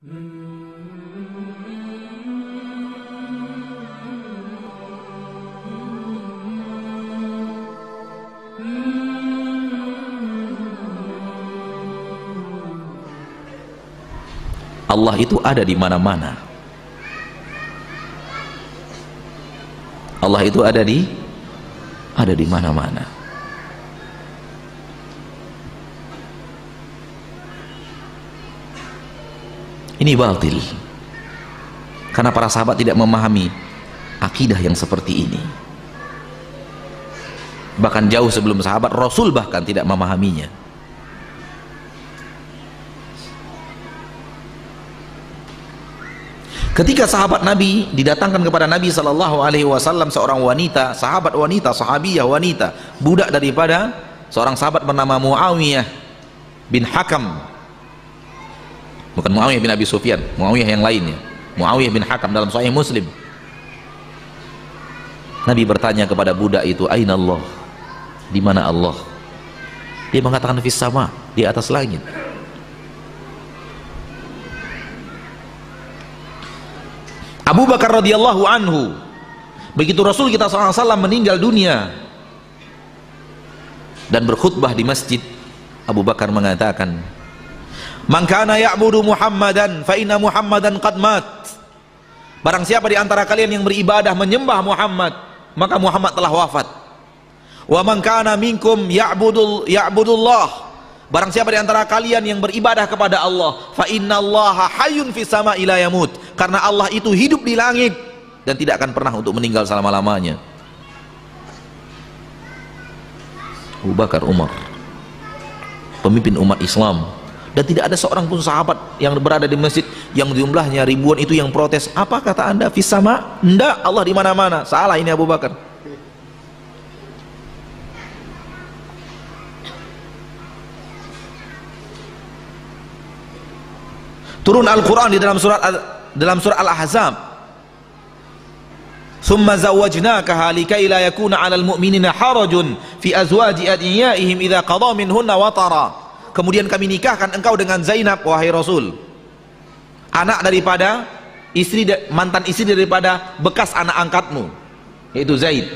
Allah itu ada di mana-mana. Allah itu ada di mana-mana. Ini batil. Karena para sahabat tidak memahami akidah yang seperti ini. Bahkan jauh sebelum sahabat, Rasul bahkan tidak memahaminya. Ketika sahabat Nabi didatangkan kepada Nabi SAW seorang wanita, sahabat wanita, sahabiyah wanita, budak daripada seorang sahabat bernama Muawiyah bin Hakam, bukan Muawiyah bin Abi Sufyan, Muawiyah yang lainnya, Muawiyah bin Hakam dalam Sahih Muslim. Nabi bertanya kepada budak itu, "Aina Allah?" Di mana Allah? Dia mengatakan fis sama, di atas langit. Abu Bakar radhiyallahu anhu, begitu Rasul kita SAW meninggal dunia dan berkhutbah di masjid, Abu Bakar mengatakan, "Man kana ya'budu Muhammadan fa inna Muhammadan qad mat." Barang siapa di antara kalian yang beribadah menyembah Muhammad, maka Muhammad telah wafat. Wa man kana minkum ya'budullah. Barang siapa di antara kalian yang beribadah kepada Allah, fa innallaha hayyun fis sama ila yamut. Karena Allah itu hidup di langit dan tidak akan pernah untuk meninggal selama-lamanya. Abu Bakar, Umar, pemimpin umat Islam, dan tidak ada seorang pun sahabat yang berada di masjid yang jumlahnya ribuan itu yang protes. Apa kata Anda fis sama? Enggak, Allah di mana-mana. Salah ini Abu Bakar. Turun Al-Quran di dalam surah Al-Ahzab, "Tsumma zawwajnakaha likai la yakuna 'alal mu'minina harajun fi azwaji adiyaihim idza qada minhunna watara." Kemudian kami nikahkan engkau dengan Zainab, wahai Rasul, anak daripada mantan istri daripada bekas anak angkatmu, yaitu Zaid.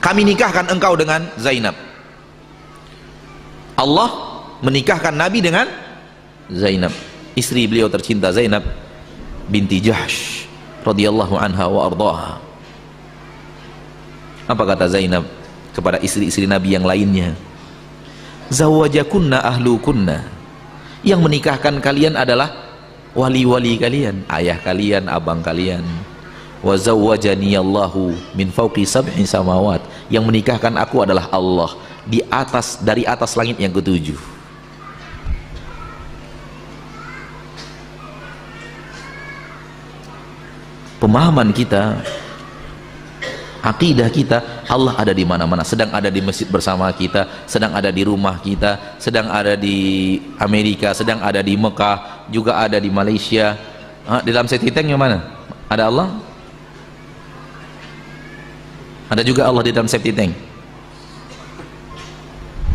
Kami nikahkan engkau dengan Zainab. Allah menikahkan Nabi dengan Zainab, istri beliau tercinta Zainab binti Jahsh radhiyallahu anha wa ardhaha. Apa kata Zainab kepada istri-istri Nabi yang lainnya? "Zawajakunna ahlukunna." Yang menikahkan kalian adalah wali-wali kalian, ayah kalian, abang kalian. "Wa zawwajani Allahu min fawqi sab'i samawat." Yang menikahkan aku adalah Allah dari atas langit yang ketujuh. Pemahaman kita, akidah kita, Allah ada di mana-mana. Sedang ada di masjid bersama kita, sedang ada di rumah kita, sedang ada di Amerika, sedang ada di Mekah, juga ada di Malaysia. Di dalam septic tank yang mana? Ada Allah? Ada juga Allah di dalam septic tank.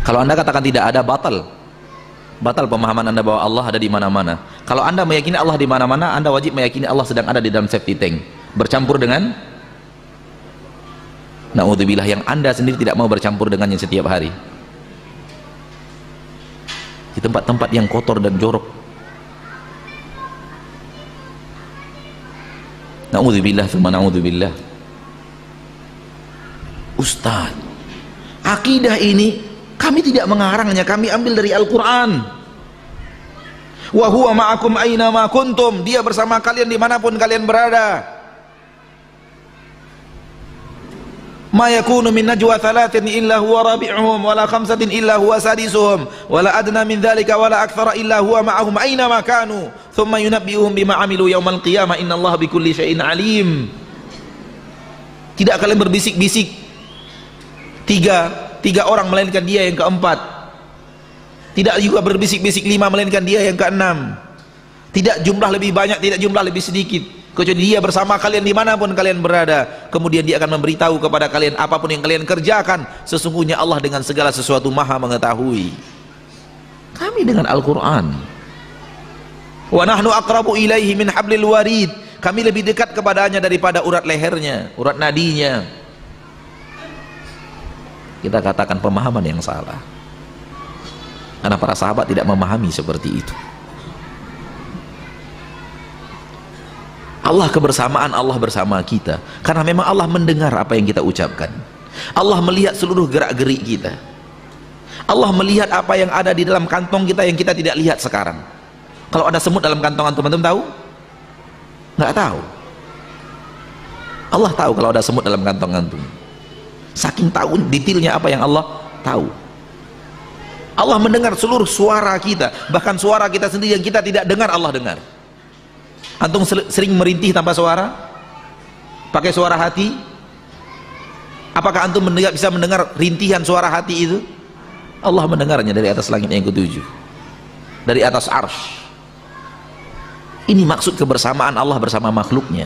Kalau Anda katakan tidak ada, batal pemahaman Anda bahwa Allah ada di mana-mana. Kalau Anda meyakini Allah di mana-mana, Anda wajib meyakini Allah sedang ada di dalam safety tank, bercampur dengan naudzubillah yang Anda sendiri tidak mau bercampur dengannya setiap hari, di tempat-tempat yang kotor dan jorok. Naudzubillah tsumma naudzubillah. Ustaz, akidah ini kami tidak mengarangnya, kami ambil dari Al-Quran. "Wa huwa ma'akum aina ma kuntum." Dia bersama kalian dimanapun kalian berada. "Ma yakunu min najwa thalathin illa huwa rabi'uhum wa la khamsatin illa huwa sadisuhum wa la adna min dhalika wa la akthara illa huwa ma'ahum aina ma kanu thumma yunabbi'uhum bima 'amilu yawmal qiyamah innallaha bikulli syai'in 'alim." Tidak kalian berbisik-bisik tiga orang melainkan dia yang keempat. Tidak juga berbisik-bisik 5 melainkan dia yang keenam. Tidak jumlah lebih banyak, tidak jumlah lebih sedikit, kecuali dia bersama kalian dimanapun kalian berada. Kemudian dia akan memberitahu kepada kalian apapun yang kalian kerjakan, sesungguhnya Allah dengan segala sesuatu maha mengetahui. Kami dengan Al-Quran, Wa nahnu aqrabu ilaihi min hablil warid. Kami lebih dekat kepadanya daripada urat lehernya, urat nadinya. Kita katakan pemahaman yang salah. Karena para sahabat tidak memahami seperti itu. Allah kebersamaan, Allah bersama kita. Karena memang Allah mendengar apa yang kita ucapkan. Allah melihat seluruh gerak-gerik kita. Allah melihat apa yang ada di dalam kantong kita yang kita tidak lihat sekarang. Kalau ada semut dalam kantong antum, antum tahu? Nggak tahu. Allah tahu kalau ada semut dalam kantong antum. Saking tahu detailnya apa yang Allah tahu. Allah mendengar seluruh suara kita, bahkan suara kita sendiri yang kita tidak dengar Allah dengar. Antum sering merintih tanpa suara? Pakai suara hati? Apakah antum bisa mendengar rintihan suara hati itu? Allah mendengarnya dari atas langit yang ketujuh, dari atas arsy. Ini maksud kebersamaan Allah bersama makhluknya.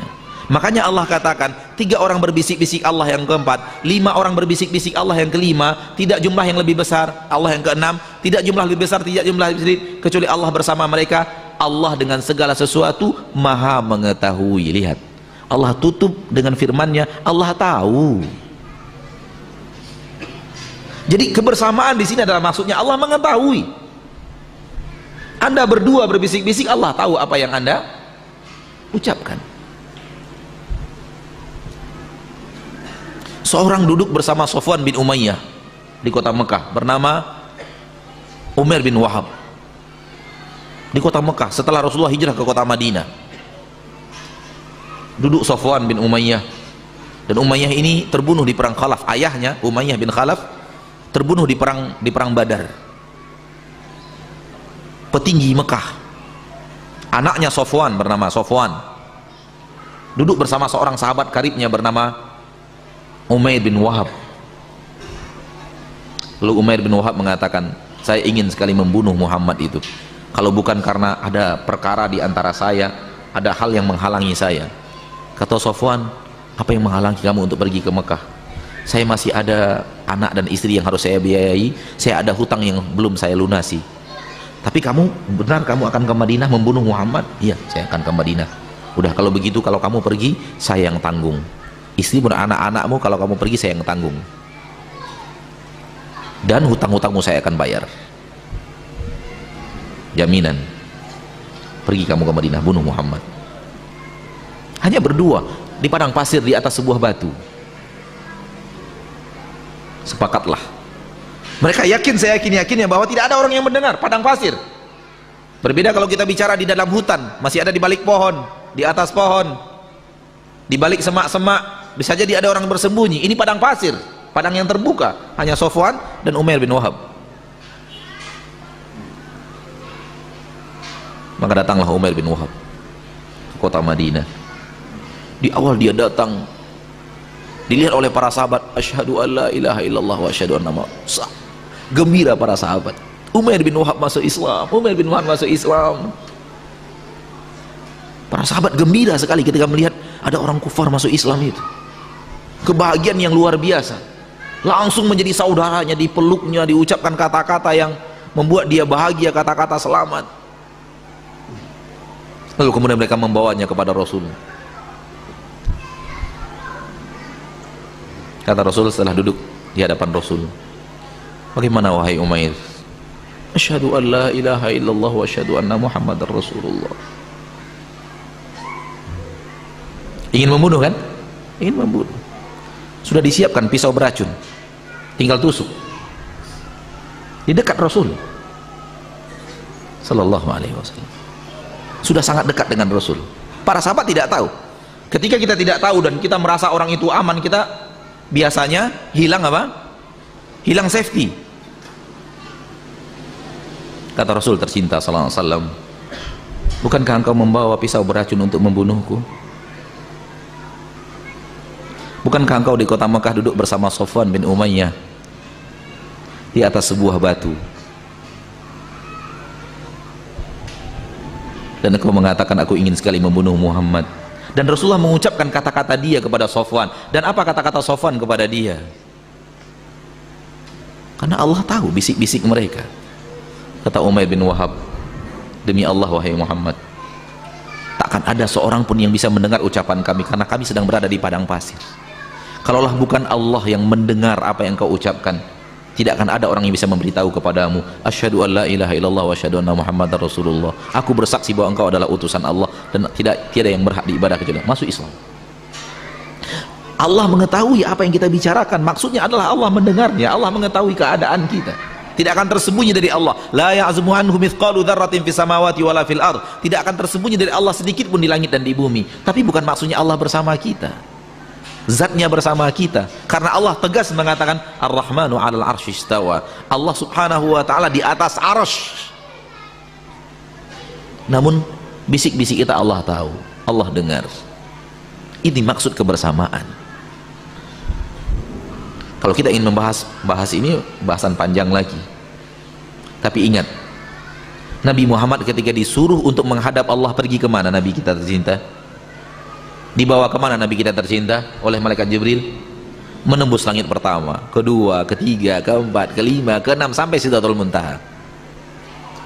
Makanya Allah katakan 3 orang berbisik-bisik Allah yang keempat, 5 orang berbisik-bisik Allah yang kelima, tidak jumlah yang lebih besar Allah yang keenam, tidak jumlah lebih besar, tidak jumlah lebih sedikit, kecuali Allah bersama mereka. Allah dengan segala sesuatu maha mengetahui. Lihat, Allah tutup dengan firman-Nya, Allah tahu. Jadi kebersamaan di sini adalah maksudnya Allah mengetahui. Anda berdua berbisik-bisik, Allah tahu apa yang Anda ucapkan. Seorang duduk bersama Safwan bin Umayyah di kota Mekah bernama Umair bin Wahab. Di kota Mekah setelah Rasulullah hijrah ke kota Madinah. Duduk Safwan bin Umayyah, dan Umayyah ini terbunuh di perang Khalaf. Ayahnya Umayyah bin Khalaf terbunuh di perang Badar. Petinggi Mekah. Anaknya Safwan bernama Safwan duduk bersama seorang sahabat karibnya bernama Umair bin Wahab. Lalu Umair bin Wahab mengatakan, saya ingin sekali membunuh Muhammad itu. Kalau bukan karena ada perkara di antara saya, ada hal yang menghalangi saya. Kata Safwan, apa yang menghalangi kamu untuk pergi ke Mekah? Saya masih ada anak dan istri yang harus saya biayai. Saya ada hutang yang belum saya lunasi. Tapi kamu, benar kamu akan ke Madinah membunuh Muhammad? Iya, saya akan ke Madinah. Udah, kalau begitu, kalau kamu pergi, saya yang tanggung. Istri dan anak-anakmu kalau kamu pergi saya yang tanggung, dan hutang-hutangmu saya akan bayar. Jaminan. Pergi kamu ke Madinah, bunuh Muhammad. Hanya berdua di padang pasir di atas sebuah batu. Sepakatlah. Mereka yakin, saya yakinnya bahwa tidak ada orang yang mendengar. Padang pasir. Berbeda kalau kita bicara di dalam hutan, masih ada di balik pohon, di atas pohon, di balik semak-semak, bisa jadi ada orang bersembunyi. Ini padang pasir, padang yang terbuka, hanya Safwan dan Umair bin Wahab. Maka datanglah Umair bin Wahab ke kota Madinah. Di awal dia datang, dilihat oleh para sahabat, asyhadu an la ilaha illallah wa asyhadu anna Muhammadan. Gembira para sahabat. Umair bin Wahab masuk Islam, Umair bin Wahab masuk Islam. Para sahabat gembira sekali ketika melihat ada orang kufar masuk Islam itu. Kebahagiaan yang luar biasa. Langsung menjadi saudaranya, dipeluknya, diucapkan kata-kata yang membuat dia bahagia, kata-kata selamat. Lalu kemudian mereka membawanya kepada Rasul. Kata Rasul setelah duduk di hadapan Rasul, bagaimana wahai Umair? Asyhadu an la ilaha illallah wa asyhadu anna Muhammadar Rasulullah. Ingin membunuh kan? Ingin membunuh. Sudah disiapkan pisau beracun, tinggal tusuk di dekat Rasul sallallahu alaihi wasallam. Sudah sangat dekat dengan Rasul. Para sahabat tidak tahu. Ketika kita tidak tahu dan kita merasa orang itu aman, kita biasanya hilang apa? Hilang safety. Kata Rasul tercinta sallallahu alaihi wasallam, bukankah engkau membawa pisau beracun untuk membunuhku? Bukankah engkau di kota Mekah duduk bersama Safwan bin Umayyah di atas sebuah batu, dan engkau mengatakan aku ingin sekali membunuh Muhammad? Dan Rasulullah mengucapkan kata-kata dia kepada Safwan. Dan apa kata-kata Safwan kepada dia? Karena Allah tahu bisik-bisik mereka. Kata Umair bin Wahab, demi Allah wahai Muhammad, takkan ada seorang pun yang bisa mendengar ucapan kami karena kami sedang berada di padang pasir. Kalaulah bukan Allah yang mendengar apa yang kau ucapkan, tidak akan ada orang yang bisa memberitahu kepadamu, asyhadu an la ilaha illallah wa asyhadu anna muhammadar rasulullah, aku bersaksi bahwa engkau adalah utusan Allah dan tiada yang berhak diibadah kecuali Allah. Masuk Islam. Allah mengetahui apa yang kita bicarakan, maksudnya adalah Allah mendengarnya. Allah mengetahui keadaan kita, tidak akan tersembunyi dari Allah. La ya'zumu anhu mithqalu dzarratin fis samawati wala fil ard, tidak akan tersembunyi dari Allah sedikit pun di langit dan di bumi. Tapi bukan maksudnya Allah bersama kita, zatnya bersama kita, karena Allah tegas mengatakan Ar-Rahmanu 'alal 'arsy istawa, Allah subhanahu wa ta'ala di atas arsy. Namun bisik-bisik kita Allah tahu, Allah dengar. Ini maksud kebersamaan. Kalau kita ingin bahas ini bahasan panjang lagi, tapi ingat, Nabi Muhammad ketika disuruh untuk menghadap Allah, pergi kemana Nabi kita tercinta? Dibawa kemana Nabi kita tercinta oleh malaikat Jibril? Menembus langit pertama, kedua, ketiga, keempat, kelima, keenam, sampai Sidratul Muntaha.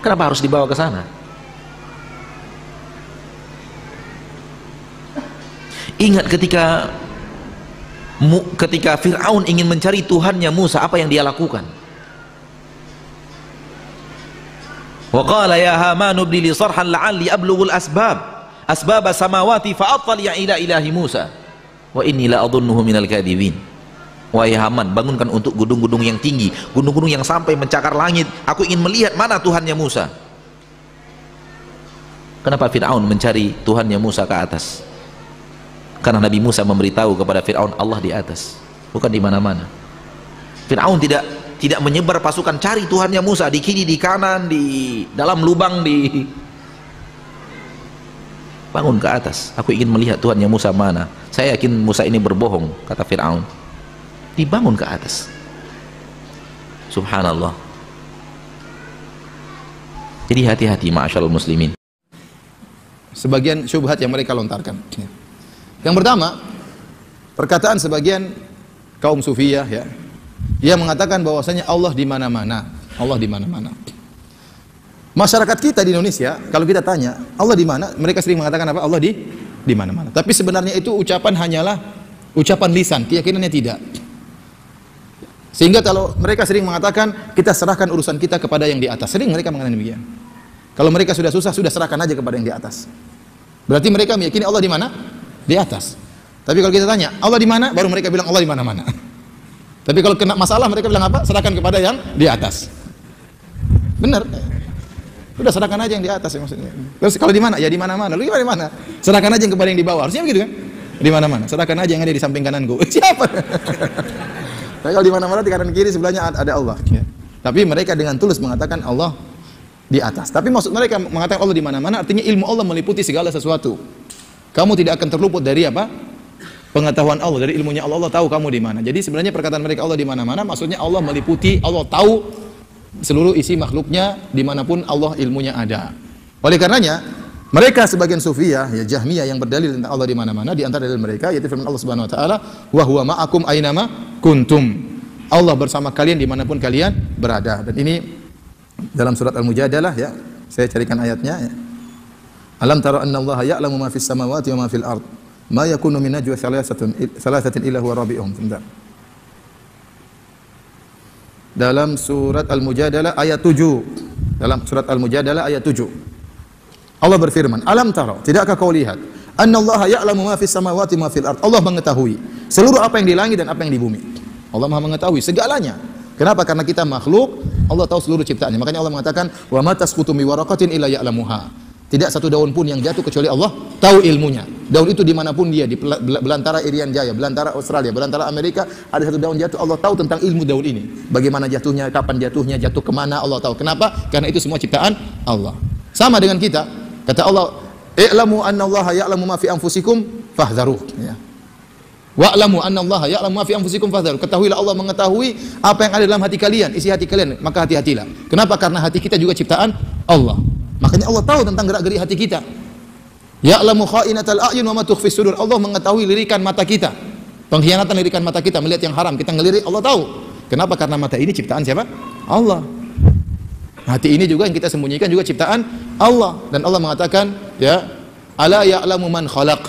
Kenapa harus dibawa ke sana? Ingat ketika Fir'aun ingin mencari Tuhannya Musa, apa yang dia lakukan? Wa qala ya Haman ibni li sarhan la'alli ablughul asbab samawati fa'attali'a ila ilahi Musa wa inni la adhunnuhu minal kadhibin. Wahai Haman, bangunkan untuk gunung-gunung yang tinggi, gunung-gunung yang sampai mencakar langit, aku ingin melihat mana Tuhannya Musa. Kenapa Fir'aun mencari Tuhannya Musa ke atas? Karena Nabi Musa memberitahu kepada Fir'aun Allah di atas, bukan di mana-mana. Fir'aun tidak menyebar pasukan cari Tuhannya Musa di kiri, di kanan, di dalam lubang, di bangun ke atas, aku ingin melihat Tuhannya Musa mana. Saya yakin Musa ini berbohong, kata Fir'aun. Dibangun ke atas. Subhanallah. Jadi hati-hati ma'asyarul muslimin. Sebagian syubhat yang mereka lontarkan. Yang pertama, perkataan sebagian kaum sufiyah ya, dia mengatakan bahwasanya Allah di mana-mana. Allah di mana-mana. Masyarakat kita di Indonesia, kalau kita tanya Allah di mana, mereka sering mengatakan apa? Allah di mana-mana. Tapi sebenarnya itu ucapan hanyalah ucapan lisan, keyakinannya tidak. Sehingga kalau mereka sering mengatakan kita serahkan urusan kita kepada yang di atas, sering mereka mengatakan demikian. Kalau mereka sudah susah, sudah serahkan aja kepada yang di atas. Berarti mereka meyakini Allah di mana? Di atas. Tapi kalau kita tanya Allah di mana, baru mereka bilang Allah di mana-mana. Tapi kalau kena masalah mereka bilang apa? Serahkan kepada yang di atas. Benar? Udah serahkan aja yang di atas ya maksudnya. Terus kalau di mana? Ya di mana-mana. Lu gimana di mana? Serahkan aja yang kepada yang di bawah. Harusnya begitu kan? Di mana-mana. Serahkan aja yang ada di samping kananku. Siapa? Tapi kalau di mana-mana di kanan kiri sebelahnya ada Allah. Ya. Tapi mereka dengan tulus mengatakan Allah di atas. Tapi maksud mereka mengatakan Allah di mana-mana artinya ilmu Allah meliputi segala sesuatu. Kamu tidak akan terluput dari apa? Pengetahuan Allah, dari ilmunya Allah. Allah tahu kamu di mana. Jadi sebenarnya perkataan mereka Allah di mana-mana maksudnya Allah meliputi, Allah tahu seluruh isi makhluknya dimanapun Allah ilmunya ada. Oleh karenanya mereka sebagian sufiyah ya Jahmiyah yang berdalil tentang Allah di mana-mana, di antara dalil mereka yaitu firman Allah Subhanahu wa taala, wa huwa ma'akum ainama kuntum. Allah bersama kalian dimanapun kalian berada. Dan ini dalam surat Al-Mujadalah ya. Saya carikan ayatnya ya. Alam tara anna Allah ya'lamu ma fis samawati wa ma fil ard. Ma yakunu min najwa thalathatin illa huwa rabi'uhum. Dalam surat Al-Mujadalah ayat 7. Dalam surat Al-Mujadalah ayat 7. Allah berfirman, "Alam tara, tidakkah kau lihat? Anna Allah ya'lamu ma fis samawati wa ma fil ard." Allah mengetahui seluruh apa yang di langit dan apa yang di bumi. Allah Maha mengetahui segalanya. Kenapa? Karena kita makhluk, Allah tahu seluruh ciptaannya. Makanya Allah mengatakan, "Wa ma tasqutu min waraqatin illa ya'lamuha." Tidak satu daun pun yang jatuh kecuali Allah tahu ilmunya. Daun itu dimanapun dia, di belantara Irian Jaya, belantara Australia, belantara Amerika, ada satu daun jatuh, Allah tahu tentang ilmu daun ini. Bagaimana jatuhnya, kapan jatuhnya, jatuh kemana, Allah tahu. Kenapa? Karena itu semua ciptaan Allah. Sama dengan kita, kata Allah, "I'lamu anna Allah ya'lamu ma fi anfusikum fahdharuh." Ya. Wa'lamu anna Allah ya'lamu ma fi anfusikum fahdharuh. Ketahuilah Allah mengetahui apa yang ada dalam hati kalian, isi hati kalian, maka hati-hatilah. Kenapa? Karena hati kita juga ciptaan Allah. Makanya Allah tahu tentang gerak-gerik hati kita. Ya'lamu kha'inatal a'yun wa ma tukhfis sudur. Allah mengetahui lirikan mata kita. Pengkhianatan lirikan mata kita, melihat yang haram, kita ngelirik, Allah tahu. Kenapa? Karena mata ini ciptaan siapa? Allah. Hati ini juga yang kita sembunyikan juga ciptaan Allah. Dan Allah mengatakan, ya, Ala ya'lamu man khalaq.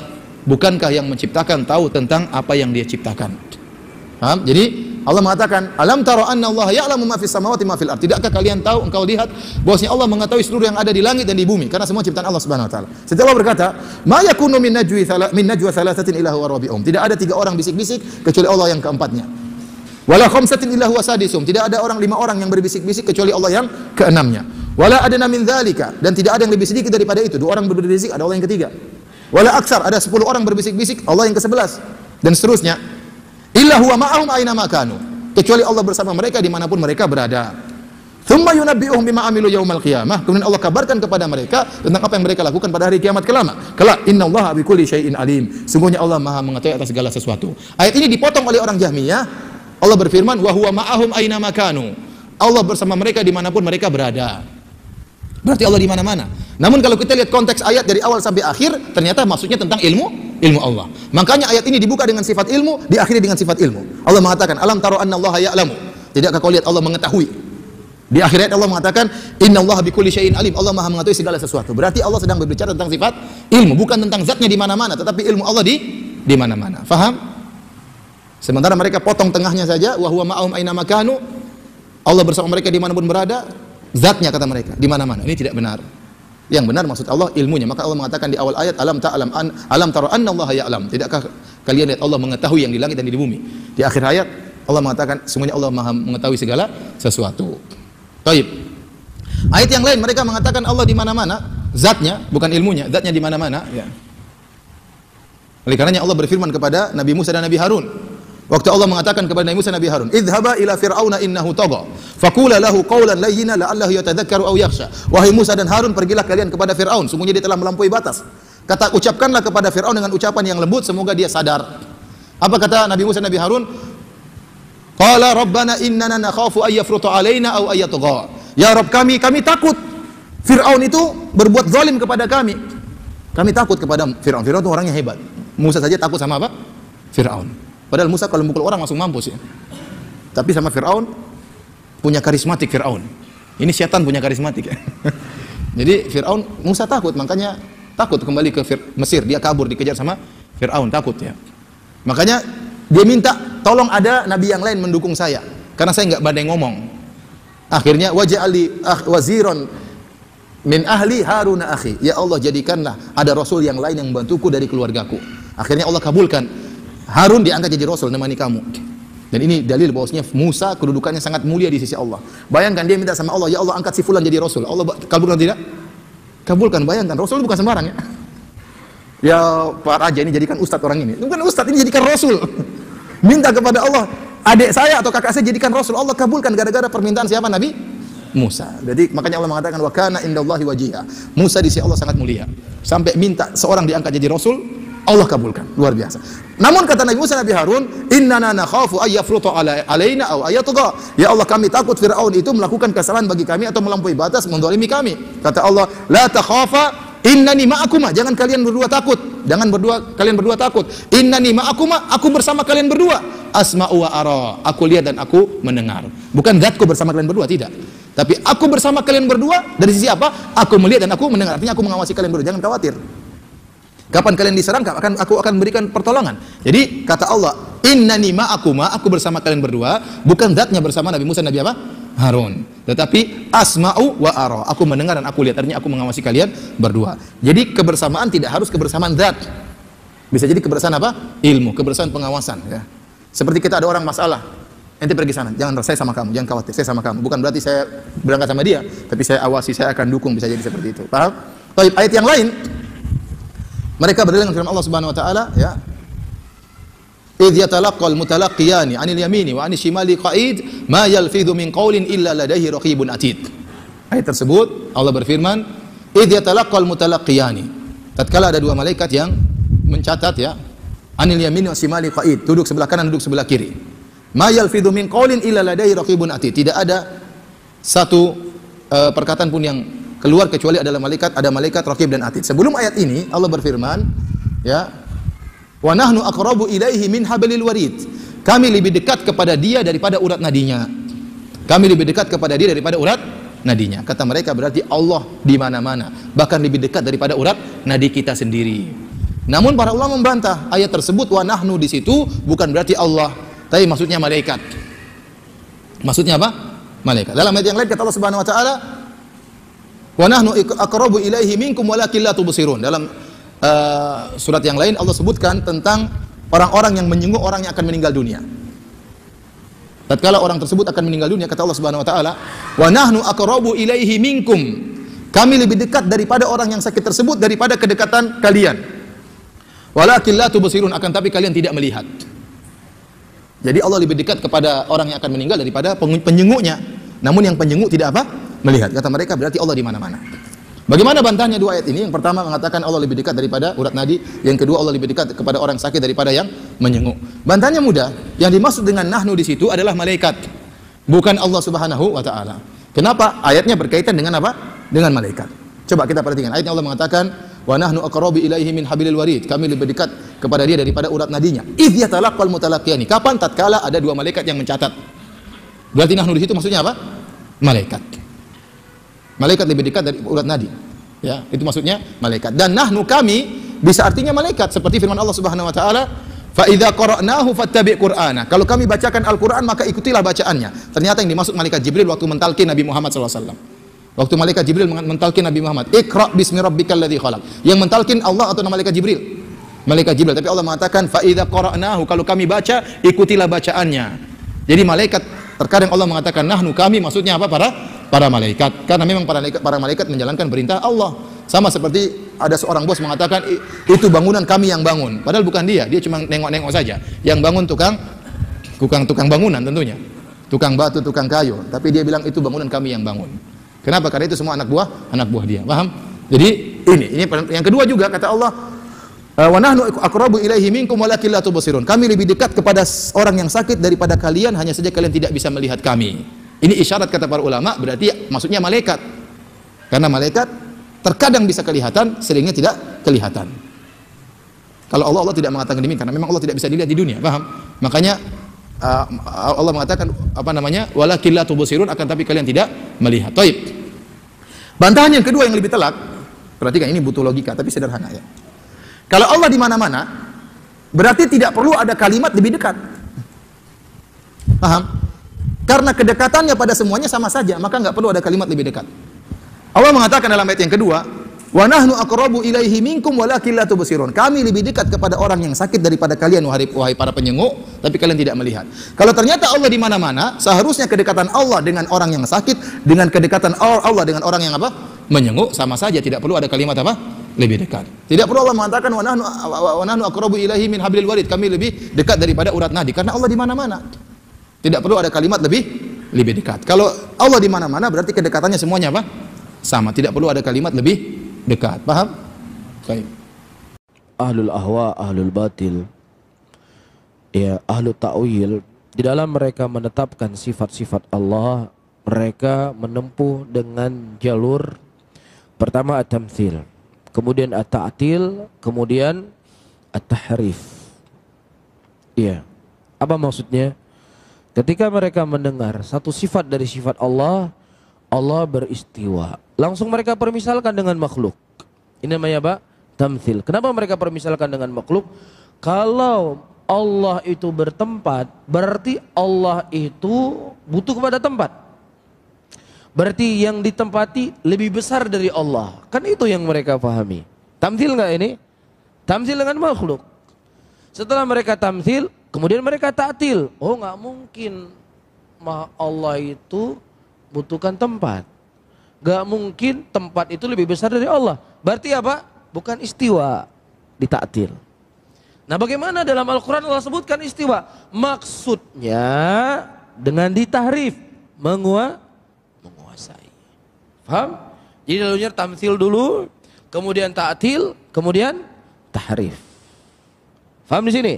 Bukankah yang menciptakan tahu tentang apa yang dia ciptakan? Paham? Jadi Allah mengatakan, "Alam tara anna Allah ya'lamu ma fis samawati ma fil ard." Tidakkah kalian tahu, engkau lihat bahwasanya Allah mengetahui seluruh yang ada di langit dan di bumi, karena semua ciptaan Allah Subhanahu wa taala. Setelah Allah berkata, "Ma yakunu min najwa thalathatin illa huwa rabi'uhum." Tidak ada 3 orang bisik-bisik kecuali Allah yang keempatnya. Wala khamsatin illa huwa sadisum. Tidak ada 5 orang yang berbisik-bisik kecuali Allah yang keenamnya. Wala adna min dzalika, dan tidak ada yang lebih sedikit daripada itu. 2 orang berbisik, ada Allah yang ketiga. Wala aksar, ada 10 orang berbisik-bisik, Allah yang ke-11, dan seterusnya. Illa huwa ma'ahum aina ma kanu, kecuali Allah bersama mereka dimanapun mereka berada. Tsumma yunabbi'uhum bima amilu yaumal qiyamah. Kemudian Allah kabarkan kepada mereka tentang apa yang mereka lakukan pada hari kiamat kelak. Innallaha bikulli syai'in alim. Sungguhnya Allah Maha mengetahui atas segala sesuatu. Ayat ini dipotong oleh orang Jahmiyah. Allah berfirman, wa huwa ma'ahum aina ma kanu. Allah bersama mereka dimanapun mereka berada. Berarti Allah di mana-mana. Namun kalau kita lihat konteks ayat dari awal sampai akhir, ternyata maksudnya tentang ilmu Allah. Makanya ayat ini dibuka dengan sifat ilmu, diakhiri dengan sifat ilmu. Allah mengatakan, "Alam taro anna Allah ya'lamu." Tidakkah kau lihat Allah mengetahui? Di akhir ayat Allah mengatakan, "Innallaha bikulli syai'in alim." Allah Maha mengetahui segala sesuatu. Berarti Allah sedang berbicara tentang sifat ilmu, bukan tentang zatnya di mana-mana, tetapi ilmu Allah di mana-mana. Faham? Sementara mereka potong tengahnya saja, wa huwa ma'ahum aina ma kanu. Allah bersama mereka dimanapun berada. Zatnya kata mereka di mana-mana. Ini tidak benar. Yang benar maksud Allah ilmunya. Maka Allah mengatakan di awal ayat, alam tara anna Allah ya'lam. Tidakkah kalian lihat Allah mengetahui yang di langit dan di bumi? Di akhir ayat Allah mengatakan semuanya Allah Maha mengetahui segala sesuatu. Baik. Ayat yang lain mereka mengatakan Allah di mana-mana, zatnya bukan ilmunya, zatnya di mana-mana, ya. Oleh karenanya Allah berfirman kepada Nabi Musa dan Nabi Harun. Waktu Allah mengatakan kepada Nabi Musa dan Nabi Harun, "Idhhaba ila fir'auna innahu tagha, faqula lahu qawlan layyina la'allahu yatadhakkaru aw yakhsha." Wahai Musa dan Harun, pergilah kalian kepada Firaun, sungguhnya dia telah melampaui batas. Ucapkanlah kepada Firaun dengan ucapan yang lembut, semoga dia sadar. Apa kata Nabi Musa dan Nabi Harun? Qala rabbana innana nakhafu ay yafruta alaina aw ay yatgha. Ya Rabb kami takut Firaun itu berbuat zalim kepada kami. Kami takut kepada Firaun. Firaun itu orangnya hebat. Musa saja takut sama apa? Firaun. Padahal Musa kalau mukul orang langsung mampus ya. Tapi sama Firaun punya karismatik Firaun. Ini setan punya karismatik ya. Jadi Firaun, Musa takut, makanya takut kembali ke Mesir. Dia kabur, dikejar sama Firaun, takut ya. Makanya dia minta tolong ada nabi yang lain mendukung saya, karena saya nggak pandai ngomong. Akhirnya waj'ali waziron min ahli Harun akhi. Ya Allah, jadikanlah ada rasul yang lain yang membantuku dari keluargaku. Akhirnya Allah kabulkan. Harun diangkat jadi rasul nemani kamu. Dan ini dalil bahwasanya Musa kedudukannya sangat mulia di sisi Allah. Bayangkan dia minta sama Allah, ya Allah angkat si fulan jadi rasul. Allah kabulkan tidak? Kabulkan. Bayangkan, rasul bukan sembarang ya. Ya Pak Raja ini jadikan ustadz orang ini. Bukan ustadz, ini jadikan rasul. Minta kepada Allah, adik saya atau kakak saya jadikan rasul. Allah kabulkan gara-gara permintaan siapa? Nabi Musa. Jadi makanya Allah mengatakan wa kana indallahi wajiha. Musa di sisi Allah sangat mulia. Sampai minta seorang diangkat jadi rasul, Allah kabulkan. Luar biasa. Namun kata Nabi Musa Nabi Harun, innana nakhafu ay yafruta alaina aw ayatgha. Ya Allah, kami takut Firaun itu melakukan kesalahan bagi kami atau melampaui batas menzalimi kami. Kata Allah, la takhafa innani ma'akuma. Jangan kalian berdua takut. Kalian berdua takut. Innani ma'akuma, aku bersama kalian berdua. Asma'u wa ara. Aku lihat dan aku mendengar. Bukan zatku bersama kalian berdua, tidak. Tapi aku bersama kalian berdua dari sisi apa? Aku melihat dan aku mendengar. Artinya aku mengawasi kalian berdua. Jangan khawatir. Kapan kalian diserang, aku akan berikan pertolongan. Jadi kata Allah, innani ma'akuma, aku bersama kalian berdua, bukan zatnya bersama Nabi Musa Nabi apa? Harun. Tetapi asma'u wa ara, aku mendengar dan aku lihat, artinya aku mengawasi kalian berdua. Jadi kebersamaan tidak harus kebersamaan zat. Bisa jadi kebersamaan apa? Ilmu, kebersamaan pengawasan ya. Seperti kita ada orang masalah, ente pergi sana, jangan, saya sama kamu, jangan khawatir, saya sama kamu. Bukan berarti saya berangkat sama dia, tapi saya awasi, saya akan dukung, bisa jadi seperti itu. Paham? Baik, ayat yang lain mereka berdalil dengan firman Allah Subhanahu wa taala ya. Idh yatalaqqal mutalaqqiyani 'anil yamini wa 'anil shimali qa'id ma yalfidhu min qawlin illa ladayhi raqibun atid. Ayat tersebut Allah berfirman, idh yatalaqqal mutalaqqiyani. Tatkala ada dua malaikat yang mencatat ya, 'anil yamini wa shimali qa'id, duduk sebelah kanan, duduk sebelah kiri. Ma yalfidhu min qawlin illa ladayhi raqibun atid. Tidak ada satu perkataan pun yang keluar kecuali ada malaikat raqib dan atid. Sebelum ayat ini Allah berfirman ya, wa nahnu aqrabu ilaihi min hablil warid. Kami lebih dekat kepada dia daripada urat nadinya. Kami lebih dekat kepada dia daripada urat nadinya. Kata mereka berarti Allah di mana-mana, bahkan lebih dekat daripada urat nadi kita sendiri. Namun para ulama membantah ayat tersebut, wa nahnu di situ bukan berarti Allah, tapi maksudnya malaikat. Maksudnya apa? Malaikat. Dalam ayat yang lain kata Allah Subhanahu wa taala, wa nahnu aqrabu ilaihi minkum walakin la tubsirun. Dalam surat yang lain Allah sebutkan tentang orang-orang yang menyenguk orang yang akan meninggal dunia. Tatkala orang tersebut akan meninggal dunia, kata Allah Subhanahu wa taala, wa nahnu aqrabu ilaihi minkum. Kami lebih dekat daripada orang yang sakit tersebut daripada kedekatan kalian. Walakin la tubsirun, akan tapi kalian tidak melihat. Jadi Allah lebih dekat kepada orang yang akan meninggal daripada penyenguknya. Namun yang penyenguk tidak apa? Melihat. Kata mereka berarti Allah di mana-mana. Bagaimana bantahnya dua ayat ini? Yang pertama mengatakan Allah lebih dekat daripada urat nadi, yang kedua Allah lebih dekat kepada orang sakit daripada yang menyenguk. Bantahnya mudah. Yang dimaksud dengan nahnu di situ adalah malaikat, bukan Allah Subhanahu wa taala. Kenapa? Ayatnya berkaitan dengan apa? Dengan malaikat. Coba kita perhatikan. Ayatnya Allah mengatakan, wa nahnu aqrabu ilaihi min hablil warid. Kami lebih dekat kepada dia daripada urat nadinya. Idh yatalaqqal mutalaqiyani. Kapan? Tatkala ada dua malaikat yang mencatat. Berarti nahnu di situ maksudnya apa? Malaikat. Malaikat lebih dekat dari urat nadi. Ya, itu maksudnya malaikat. Dan nahnu kami bisa artinya malaikat seperti firman Allah Subhanahu wa taala, fa idza qara'nahu fattabi' qur'ana. Kalau kami bacakan Al-Qur'an maka ikutilah bacaannya. Ternyata yang dimaksud malaikat Jibril waktu mentalkin Nabi Muhammad sallallahu alaihi wasallam. Waktu malaikat Jibril mentalkin Nabi Muhammad, "Iqra bismi rabbikal ladzi khalaq." Yang mentalkin Allah atau malaikat Jibril? Malaikat Jibril. Tapi Allah mengatakan fa idza qara'nahu, kalau kami baca ikutilah bacaannya. Jadi malaikat, terkadang Allah mengatakan nahnu kami, maksudnya apa? Para malaikat, karena memang para malaikat menjalankan perintah Allah. Sama seperti ada seorang bos mengatakan itu bangunan kami yang bangun, padahal bukan dia cuma nengok-nengok saja. Yang bangun tukang bangunan tentunya, tukang batu, tukang kayu, tapi dia bilang itu bangunan kami yang bangun. Kenapa? Karena itu semua anak buah dia. Paham? Jadi ini yang kedua juga kata Allah, wa nahnu aqrabu ilaihi minkum walakin la tubsirun. Kami lebih dekat kepada orang yang sakit daripada kalian, hanya saja kalian tidak bisa melihat kami. Ini isyarat kata para ulama, berarti maksudnya malaikat. Karena malaikat terkadang bisa kelihatan, seringnya tidak kelihatan. Kalau Allah tidak mengatakan demikian, karena memang Allah tidak bisa dilihat di dunia, paham? Makanya Allah mengatakan apa namanya? Walakin la tubsirun, akan tapi kalian tidak melihat. Baik. Bantahan yang kedua yang lebih telak, perhatikan ini butuh logika tapi sederhana ya. Kalau Allah di mana-mana, berarti tidak perlu ada kalimat lebih dekat. Paham? Karena kedekatannya pada semuanya sama saja, maka nggak perlu ada kalimat lebih dekat. Allah mengatakan dalam ayat yang kedua, wa nahnu aqrabu ilaihi minkum walakin la tubsirun. Kami lebih dekat kepada orang yang sakit daripada kalian wahai para penyenguk, tapi kalian tidak melihat. Kalau ternyata Allah di mana-mana, seharusnya kedekatan Allah dengan orang yang sakit dengan kedekatan Allah dengan orang yang apa? Menyenguk sama saja, tidak perlu ada kalimat apa? Lebih dekat. Tidak perlu Allah mengatakan wa nahnu aqrabu ilaihi min hablil warid. Kami lebih dekat daripada urat nadi, karena Allah di mana-mana. Tidak perlu ada kalimat lebih dekat. Kalau Allah di mana-mana berarti kedekatannya semuanya apa? Sama. Tidak perlu ada kalimat lebih dekat. Paham? Baik. Ahlul ahwa, ahlul batil, ya, ahlul ta'wil, di dalam mereka menetapkan sifat-sifat Allah, mereka menempuh dengan jalur pertama at-tamtsil, kemudian at-ta'til, kemudian at-tahrif. Iya. Apa maksudnya? Ketika mereka mendengar satu sifat dari sifat Allah, Allah beristiwa, langsung mereka permisalkan dengan makhluk. Ini namanya apa? Tamtsil. Kenapa mereka permisalkan dengan makhluk? Kalau Allah itu bertempat, berarti Allah itu butuh kepada tempat. Berarti yang ditempati lebih besar dari Allah. Kan itu yang mereka pahami. Tamtsil enggak ini? Tamtsil dengan makhluk. Setelah mereka tamtsil, kemudian mereka ta'til. Oh, enggak mungkin Allah itu butuhkan tempat. Enggak mungkin tempat itu lebih besar dari Allah. Berarti apa? Bukan istiwa, dita'til. Nah, bagaimana dalam Al-Quran Allah sebutkan istiwa? Maksudnya dengan ditahrif, menguasai. Paham? Jadi dulunya tamtsil dulu, kemudian ta'til, kemudian tahrif. Paham di sini?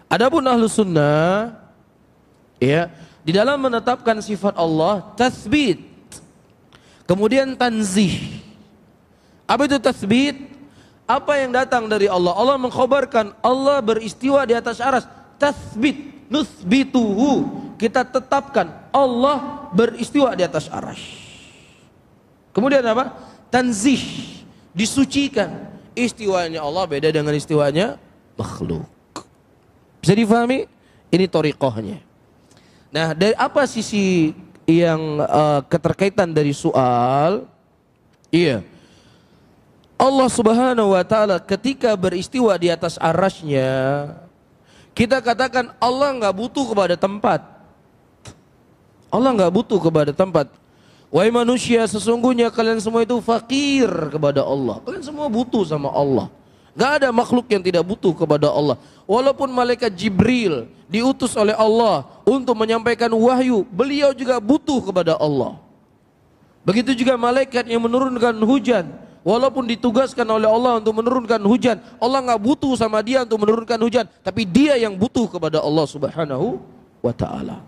Adapun Ahlus Sunnah, ya, di dalam menetapkan sifat Allah, tatsbit, kemudian tanzih. Apa itu tatsbit? Apa yang datang dari Allah? Allah mengkhabarkan Allah beristiwa di atas arsy. Tatsbit, nutsbituhu, kita tetapkan Allah beristiwa di atas arsy. Kemudian apa? Tanzih, disucikan. Istiwanya Allah beda dengan istiwanya makhluk. Bisa difahami? Ini thariqahnya. Nah, dari apa sisi yang keterkaitan dari soal? Iya. Allah Subhanahu wa taala ketika beristiwa di atas arasy-Nya, kita katakan Allah nggak butuh kepada tempat. Allah nggak butuh kepada tempat. Wahai manusia, sesungguhnya kalian semua itu fakir kepada Allah. Kalian semua butuh sama Allah. Gak ada makhluk yang tidak butuh kepada Allah. Walaupun malaikat Jibril diutus oleh Allah untuk menyampaikan wahyu, beliau juga butuh kepada Allah. Begitu juga malaikat yang menurunkan hujan, walaupun ditugaskan oleh Allah untuk menurunkan hujan, Allah gak butuh sama dia untuk menurunkan hujan, tapi dia yang butuh kepada Allah Subhanahu wa ta'ala.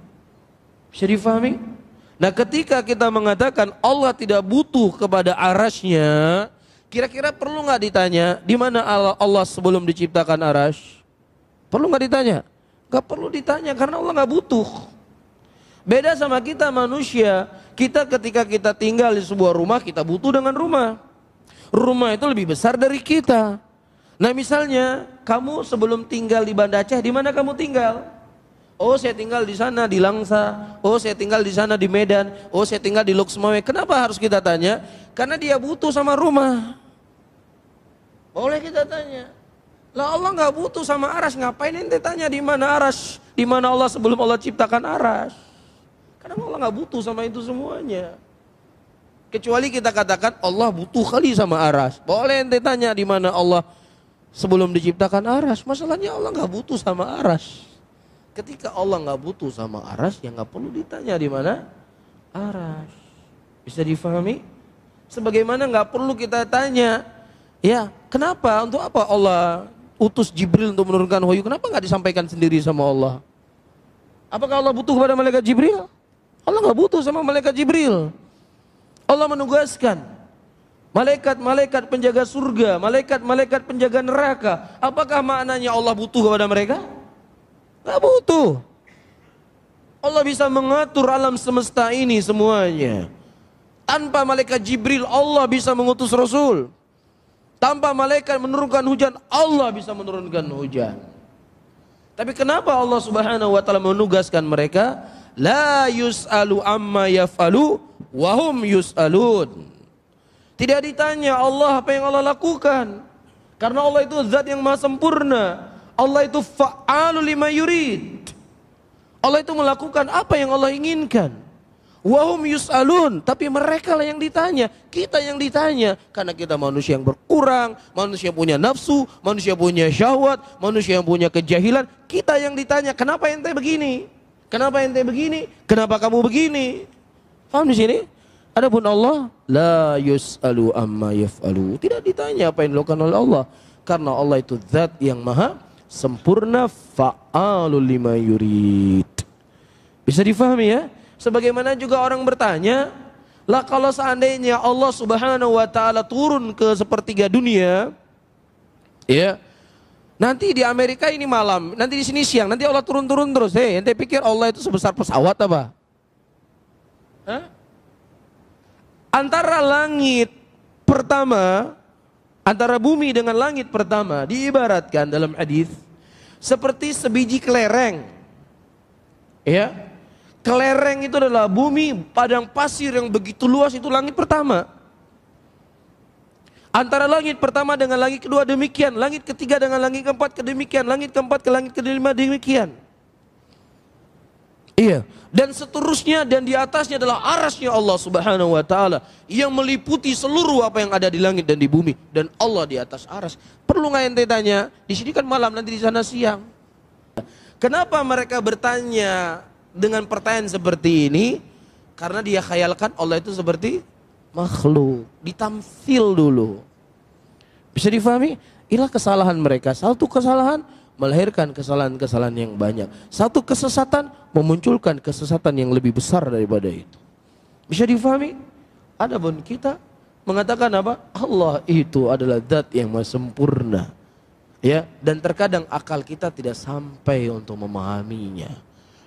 Bisa difahami? Nah, ketika kita mengatakan Allah tidak butuh kepada arasy-Nya, kira-kira perlu nggak ditanya di mana Allah sebelum diciptakan arasy? Perlu nggak ditanya? Nggak perlu ditanya karena Allah nggak butuh. Beda sama kita manusia, kita ketika kita tinggal di sebuah rumah kita butuh dengan rumah. Rumah itu lebih besar dari kita. Nah, misalnya kamu sebelum tinggal di Banda Aceh, di mana kamu tinggal? Oh, saya tinggal di sana di Langsa. Oh, saya tinggal di sana di Medan. Oh, saya tinggal di Luxmawe. Kenapa harus kita tanya? Karena dia butuh sama rumah. Boleh kita tanya. Lah Allah nggak butuh sama arasy, ngapain ente tanya di mana arasy? Di mana Allah sebelum Allah ciptakan arasy? Karena Allah nggak butuh sama itu semuanya. Kecuali kita katakan Allah butuh kali sama arasy. Boleh ente tanya di mana Allah sebelum diciptakan arasy. Masalahnya Allah nggak butuh sama arasy. Ketika Allah nggak butuh sama arasy, ya nggak perlu ditanya di mana arasy. Bisa difahami? Sebagaimana nggak perlu kita tanya, ya kenapa, untuk apa Allah utus Jibril untuk menurunkan wahyu? Kenapa nggak disampaikan sendiri sama Allah? Apakah Allah butuh kepada malaikat Jibril? Allah nggak butuh sama malaikat Jibril. Allah menugaskan malaikat-malaikat penjaga surga, malaikat-malaikat penjaga neraka. Apakah maknanya Allah butuh kepada mereka? Gak butuh. Allah bisa mengatur alam semesta ini semuanya. Tanpa malaikat Jibril Allah bisa mengutus Rasul. Tanpa malaikat menurunkan hujan, Allah bisa menurunkan hujan. Tapi kenapa Allah Subhanahu wa taala menugaskan mereka? La yus'alu amma yaf'alu wa hum yus'alun. Tidak ditanya Allah apa yang Allah lakukan. Karena Allah itu zat yang maha sempurna. Allah itu fa'alu lima yurid. Allah itu melakukan apa yang Allah inginkan. Wahum yus'alun, tapi mereka lah yang ditanya, kita yang ditanya. Karena kita manusia yang berkurang, manusia yang punya nafsu, manusia punya syahwat, manusia yang punya kejahilan. Kita yang ditanya, kenapa ente begini? Kenapa ente begini? Kenapa kamu begini? Paham di sini? Adapun Allah, la yus'alu amma yaf'alu. Tidak ditanya apa yang dilakukan oleh Allah. Karena Allah itu zat yang maha sempurna, fa'alul lima yurid. Bisa difahami ya? Sebagaimana juga orang bertanya, lah kalau seandainya Allah Subhanahu wa taala turun ke sepertiga dunia, ya. Nanti di Amerika ini malam, nanti di sini siang, nanti Allah turun-turun terus. Hei, ente pikir Allah itu sebesar pesawat apa? Hah? Antara langit pertama, antara bumi dengan langit pertama diibaratkan dalam hadis seperti sebiji kelereng. Ya. Kelereng itu adalah bumi, padang pasir yang begitu luas, itu langit pertama. Antara langit pertama dengan langit kedua demikian, langit ketiga dengan langit keempat demikian, langit keempat ke langit kelima demikian. Iya, dan seterusnya, dan di atasnya adalah arasy-Nya Allah Subhanahu wa taala yang meliputi seluruh apa yang ada di langit dan di bumi, dan Allah di atas arasy. Perlu nggak ente tanya? Di sini kan malam, nanti di sana siang. Kenapa mereka bertanya dengan pertanyaan seperti ini? Karena dia khayalkan Allah itu seperti makhluk, ditamsil dulu. Bisa difahami? Inilah kesalahan mereka. Satu kesalahan melahirkan kesalahan-kesalahan yang banyak. Satu kesesatan memunculkan kesesatan yang lebih besar daripada itu. Bisa difahami? Adapun kita mengatakan apa? Allah itu adalah zat yang maha sempurna. Ya, dan terkadang akal kita tidak sampai untuk memahaminya.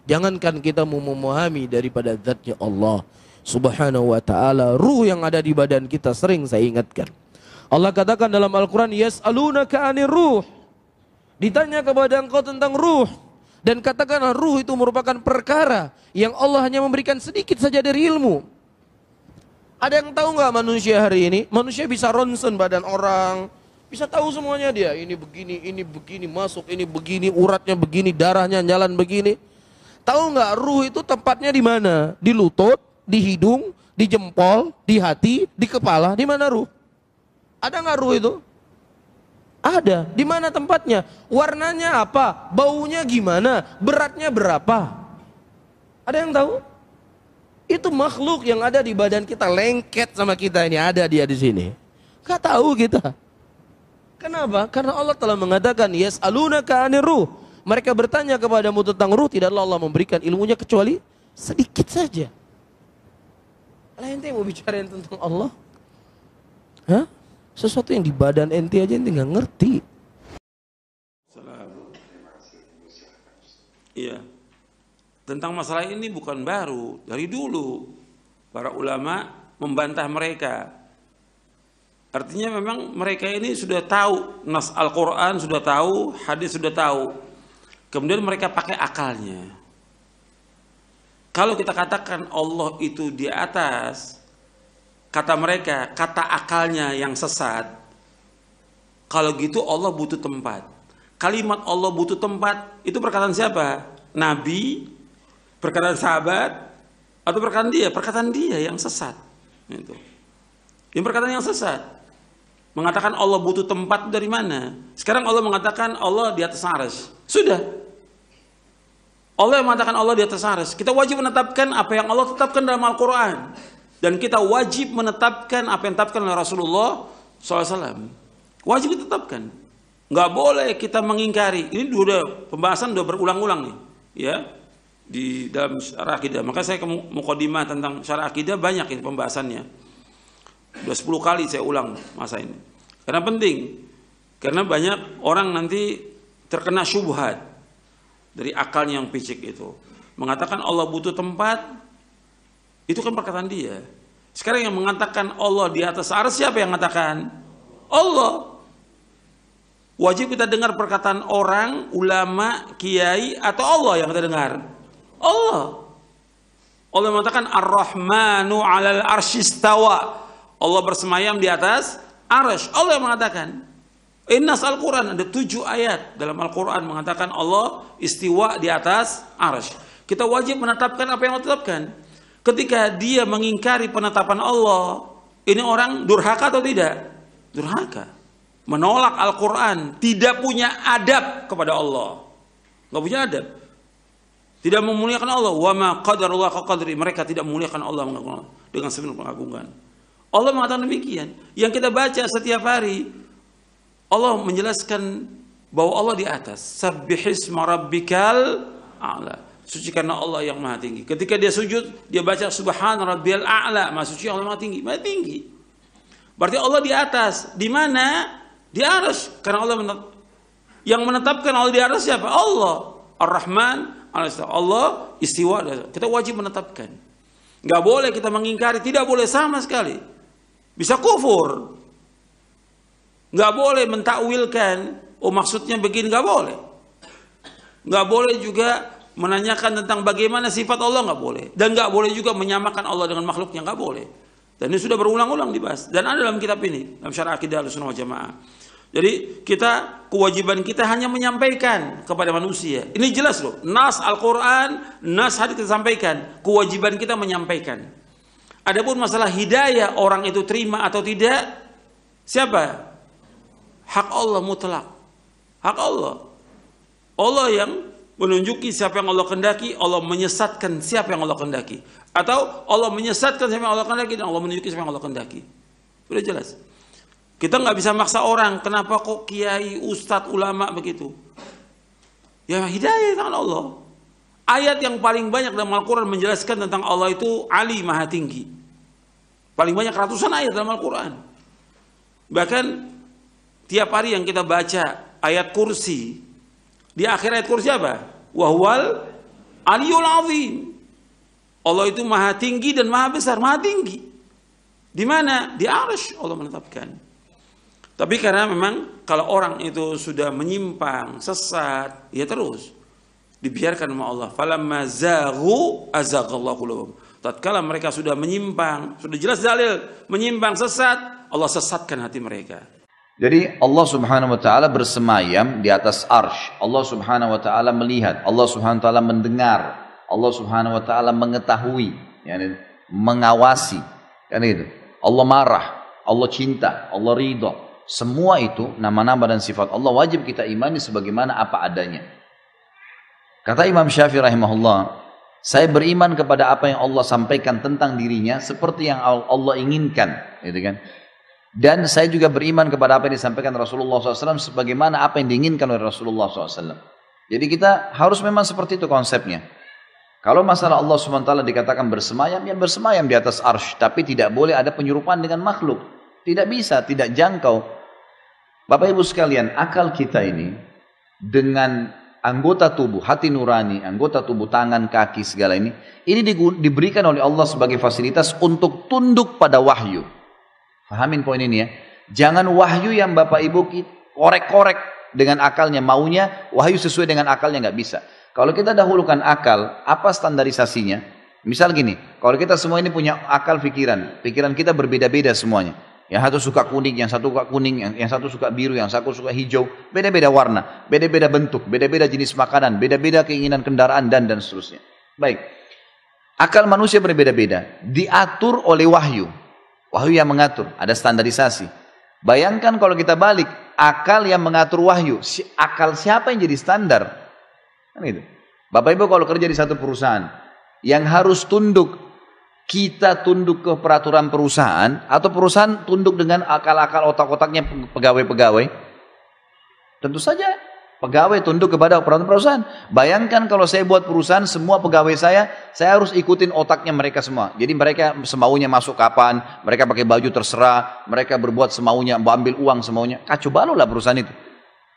Jangankan kita mau memahami daripada zatnya Allah Subhanahu wa taala, ruh yang ada di badan kita, sering saya ingatkan. Allah katakan dalam Al-Quran, yas'alunaka 'anir ruh. Ditanya kepada engkau tentang ruh. Dan katakanlah ruh itu merupakan perkara yang Allah hanya memberikan sedikit saja dari ilmu. Ada yang tahu nggak manusia hari ini? Manusia bisa ronsen badan orang. Bisa tahu semuanya dia. Ini begini, masuk, ini begini, uratnya begini, darahnya jalan begini. Tahu nggak ruh itu tempatnya di mana? Di lutut, di hidung, di jempol, di hati, di kepala. Di mana ruh? Ada nggak ruh itu? Ada. Di mana tempatnya? Warnanya apa? Baunya gimana? Beratnya berapa? Ada yang tahu? Itu makhluk yang ada di badan kita, lengket sama kita ini, ada dia di sini. Gak tahu kita. Kenapa? Karena Allah telah mengatakan yas'alunaka 'anir ruh. Mereka bertanya kepadamu tentang ruh, tidaklah Allah memberikan ilmunya kecuali sedikit saja. Lah ente mau bicarain tentang Allah? Hah? Sesuatu yang di badan ente aja ente nggak ngerti. Iya. Tentang masalah ini bukan baru, dari dulu para ulama membantah mereka. Artinya memang mereka ini sudah tahu nas Al-Quran, sudah tahu hadis, sudah tahu. Kemudian mereka pakai akalnya. Kalau kita katakan Allah itu di atas, kata mereka, kata akalnya yang sesat. Kalau gitu Allah butuh tempat. Kalimat Allah butuh tempat itu perkataan siapa? Nabi, perkataan sahabat, atau perkataan dia? Perkataan dia yang sesat. Itu. Ini perkataan yang sesat. Mengatakan Allah butuh tempat dari mana? Sekarang Allah mengatakan Allah di atas arsy. Sudah. Allah yang mengatakan Allah di atas arsy. Kita wajib menetapkan apa yang Allah tetapkan dalam Al-Quran. Dan kita wajib menetapkan apa yang ditetapkan oleh Rasulullah SAW. Wajib ditetapkan. Nggak boleh kita mengingkari. Ini udah pembahasan udah berulang-ulang nih, ya, di dalam syarah akidah. Maka saya mukadimah tentang syarah akidah banyak ini pembahasannya. Udah 10 kali saya ulang masa ini. Karena penting. Karena banyak orang nanti terkena syubhat dari akalnya yang picik itu. Mengatakan Allah butuh tempat, itu kan perkataan dia. Sekarang yang mengatakan Allah di atas arsy, siapa yang mengatakan? Allah. Wajib kita dengar perkataan orang, ulama, kiai, atau Allah yang kita dengar? Allah. Allah mengatakan Ar-Rahmanu 'alal arsy istawa. Allah bersemayam di atas arsy. Allah yang mengatakan. Innas Al-Quran ada 7 ayat dalam Al-Quran mengatakan Allah istiwa di atas arsy. Kita wajib menetapkan apa yang Allah tetapkan. Ketika dia mengingkari penetapan Allah, ini orang durhaka atau tidak? Durhaka. Menolak Al-Quran, tidak punya adab kepada Allah. Nggak punya adab. Tidak memuliakan Allah. Wa ma qadarullah qadri. Mereka tidak memuliakan Allah dengan sepenuh pengagungan. Allah mengatakan demikian. Yang kita baca setiap hari, Allah menjelaskan bahwa Allah di atas. Sabbihisma rabbikal a'la. Sucikanlah Allah yang maha tinggi. Ketika dia sujud, dia baca subhana rabbiyal a'la. Maha suci Allah maha tinggi. Maha tinggi. Berarti Allah di atas. Di mana? Di arsy. Karena Allah yang menetapkan Allah di arsy siapa? Allah. Ar-Rahman, Allah istiwa. Kita wajib menetapkan. Nggak boleh kita mengingkari. Tidak boleh sama sekali. Bisa kufur. Nggak boleh mentakwilkan. Oh maksudnya begini. Nggak boleh. Nggak boleh juga menanyakan tentang bagaimana sifat Allah. Nggak boleh. Dan nggak boleh juga menyamakan Allah dengan makhluknya. Nggak boleh. Dan ini sudah berulang-ulang dibahas. Dan ada dalam kitab ini. Dalam syarah akidah Ahlussunnah wal Jamaah. Jadi kewajiban kita hanya menyampaikan kepada manusia. Ini jelas loh. Nas Al-Quran, nas hadits kita sampaikan. Kewajiban kita menyampaikan. Adapun masalah hidayah orang itu terima atau tidak, siapa? Hak Allah mutlak. Hak Allah. Allah yang menunjuki siapa yang Allah kehendaki, Allah menyesatkan siapa yang Allah kehendaki. Atau Allah menyesatkan siapa yang Allah kehendaki dan Allah menunjuki siapa yang Allah kehendaki. Sudah jelas. Kita nggak bisa maksa orang. Kenapa kok kiai, ustadz, ulama begitu? Ya hidayah tangan Allah. Ayat yang paling banyak dalam Al-Quran menjelaskan tentang Allah itu Ali maha tinggi. Paling banyak ratusan ayat dalam Al-Quran. Bahkan tiap hari yang kita baca ayat kursi. Di akhir ayat kursi apa? Wahwal aliyul azim. Allah itu maha tinggi dan maha besar. Maha tinggi. Di mana? Di arsy Allah menetapkan. Tapi karena memang kalau orang itu sudah menyimpang, sesat, ya terus dibiarkan sama Allah. Falamma zaghu azaghallahu qulubahum. Tatkala mereka sudah menyimpang, sudah jelas dalil menyimpang, sesat, Allah sesatkan hati mereka. Jadi Allah Subhanahu wa taala bersemayam di atas arsy. Allah Subhanahu wa taala melihat, Allah Subhanahu wa taala mendengar, Allah Subhanahu wa taala mengetahui, yani mengawasi, kan itu. Allah marah, Allah cinta, Allah ridha. Semua itu nama-nama dan sifat Allah wajib kita imani sebagaimana apa adanya. Kata Imam Syafi'i rahimahullah, saya beriman kepada apa yang Allah sampaikan tentang dirinya seperti yang Allah inginkan, gitu kan? Dan saya juga beriman kepada apa yang disampaikan Rasulullah SAW sebagaimana apa yang diinginkan oleh Rasulullah SAW. Jadi kita harus memang seperti itu konsepnya. Kalau masalah Allah SWT dikatakan bersemayam, ya bersemayam di atas arsy, tapi tidak boleh ada penyerupaan dengan makhluk. Tidak bisa, tidak jangkau. Bapak Ibu sekalian, akal kita ini dengan anggota tubuh, hati nurani, anggota tubuh, tangan, kaki, segala ini diberikan oleh Allah sebagai fasilitas untuk tunduk pada wahyu. Fahamin poin ini ya. Jangan wahyu yang Bapak Ibu korek-korek dengan akalnya, maunya wahyu sesuai dengan akalnya, nggak bisa. Kalau kita dahulukan akal, apa standarisasinya? Misal gini, kalau kita semua ini punya akal pikiran kita berbeda-beda semuanya. Yang satu suka kuning, yang satu suka kuning, yang satu suka biru, yang satu suka hijau, beda-beda warna, beda-beda bentuk, beda-beda jenis makanan, beda-beda keinginan kendaraan dan seterusnya. Baik, akal manusia berbeda-beda, diatur oleh wahyu. Wahyu yang mengatur, ada standarisasi. Bayangkan kalau kita balik, akal yang mengatur wahyu, akal siapa yang jadi standar? Kan gitu. Bapak Ibu kalau kerja di satu perusahaan, yang harus tunduk, kita tunduk ke peraturan perusahaan, atau perusahaan tunduk dengan akal-akal otak-otaknya pegawai-pegawai? Tentu saja pegawai tunduk kepada peraturan perusahaan. Bayangkan kalau saya buat perusahaan, semua pegawai saya harus ikutin otaknya mereka semua. Jadi mereka semaunya masuk kapan, mereka pakai baju terserah, mereka berbuat semaunya, ambil uang semaunya. Kacau balau lah perusahaan itu.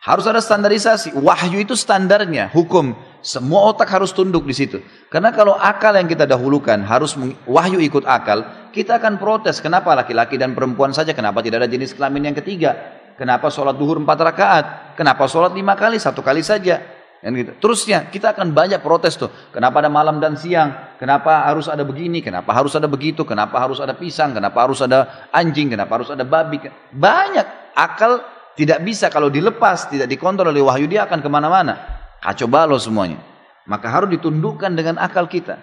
Harus ada standarisasi. Wahyu itu standarnya, hukum. Semua otak harus tunduk di situ. Karena kalau akal yang kita dahulukan harus wahyu ikut akal, kita akan protes. Kenapa laki-laki dan perempuan saja? Kenapa tidak ada jenis kelamin yang ketiga? Kenapa sholat duhur 4 rakaat? Kenapa sholat 5 kali? 1 kali saja. Dan gitu. Terusnya kita akan banyak protes tuh. Kenapa ada malam dan siang? Kenapa harus ada begini? Kenapa harus ada begitu? Kenapa harus ada pisang? Kenapa harus ada anjing? Kenapa harus ada babi? Banyak. Akal tidak bisa kalau dilepas, tidak dikontrol oleh wahyu, dia akan kemana-mana. Kacau balau semuanya. Maka harus ditundukkan dengan akal kita.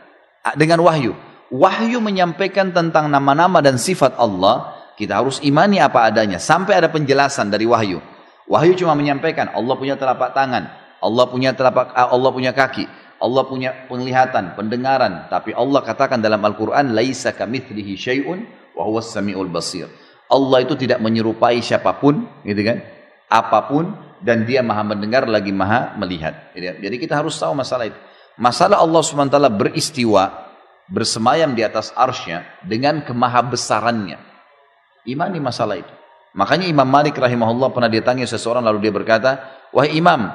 Dengan wahyu. Wahyu menyampaikan tentang nama-nama dan sifat Allah. Kita harus imani apa adanya. Sampai ada penjelasan dari wahyu. Wahyu cuma menyampaikan Allah punya telapak tangan. Allah punya kaki. Allah punya penglihatan, pendengaran. Tapi Allah katakan dalam Al-Quran, laisa kamitslihi syai'un wa huwas samiul basir. Allah itu tidak menyerupai siapapun, gitu kan? Apapun, dan dia maha mendengar lagi maha melihat. Jadi kita harus tahu masalah itu. Masalah Allah SWT beristiwa, bersemayam di atas arsy-Nya dengan kemahabesarannya. Imani masalah itu. Makanya Imam Malik rahimahullah pernah ditanya seseorang, lalu dia berkata, wahai Imam,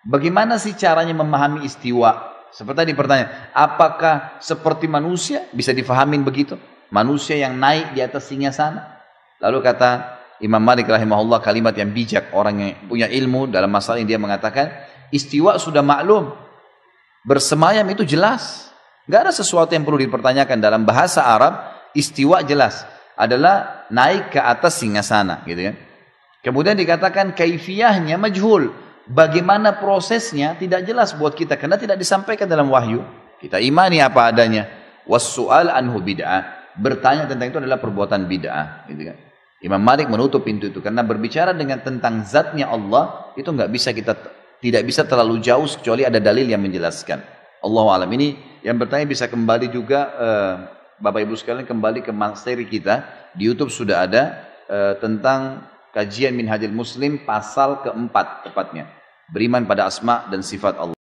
bagaimana sih caranya memahami istiwa? Seperti dipertanya, apakah seperti manusia bisa difahamin begitu? Manusia yang naik di atas singgasana? Lalu kata Imam Malik rahimahullah kalimat yang bijak, orang yang punya ilmu dalam masalah ini, dia mengatakan istiwa sudah maklum, bersemayam itu jelas, nggak ada sesuatu yang perlu dipertanyakan. Dalam bahasa Arab istiwa jelas adalah naik ke atas singgasana, gitu kan. Kemudian dikatakan kaifiyahnya majhul, bagaimana prosesnya tidak jelas buat kita karena tidak disampaikan dalam wahyu. Kita imani apa adanya. Was-su'al anhu bid'ah, bertanya tentang itu adalah perbuatan bid'ah, gitu kan. Imam Malik menutup pintu itu karena berbicara dengan tentang zatnya Allah itu tidak bisa terlalu jauh kecuali ada dalil yang menjelaskan. Allahu a'lam. Ini yang bertanya bisa kembali juga Bapak Ibu sekalian kembali ke materi kita di YouTube sudah ada tentang kajian Minhajul Muslim pasal keempat tepatnya, beriman pada asma dan sifat Allah.